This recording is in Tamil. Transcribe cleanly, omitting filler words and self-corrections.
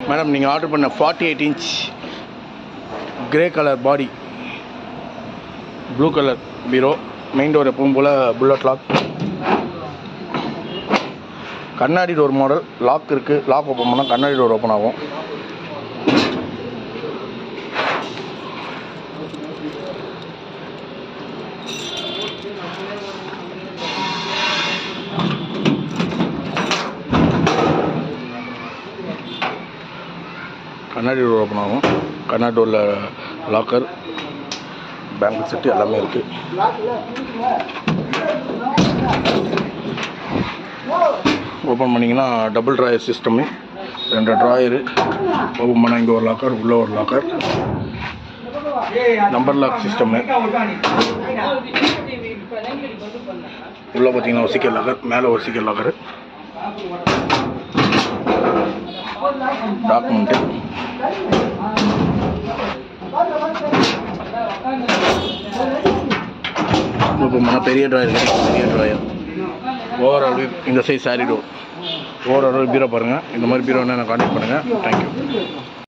மேடம் நீங்கள் ஆர்டர் பண்ண 48 inch grey colour body blue colour bureau. Main door எப்பவும் போல் புல்லட் லாக், கண்ணாடி டோர் மாடல். லாக் இருக்குது, லாக் ஓப்பன் பண்ணால் கண்ணாடி டோர் ஓப்பன் ஆகும். கண்ணாடி டோர் ஓப்பன் ஆகும். கண்ணாடி டோரில் லாக்கர், பேங்க் செட்டு எல்லாமே இருக்குது. ஓப்பன் பண்ணிங்கன்னா double drawer system, 2 drawer. Open பண்ணால் இங்கே ஒரு லாக்கர், உள்ளே ஒரு லாக்கர், நம்பர் லாக் சிஸ்டமு. உள்ளே பார்த்தீங்கன்னா ஒரு சீக்கிரம் லாக்கர், மேலே ஒரு சீக்கிரம் லாக்கரு, டாக்குமெண்ட்டு. ஓப்பன் பண்ணால் பெரிய ட்ராயர் கிடைக்கும், பெரிய ட்ராயர். ஓவரால் இந்த சைஸ் சாரி டோர். ஓவரால் பீரோ பாருங்கள். இந்த மாதிரி பீரோ வேணால் கான்டாக்ட் பண்ணுங்கள். தேங்க்யூ.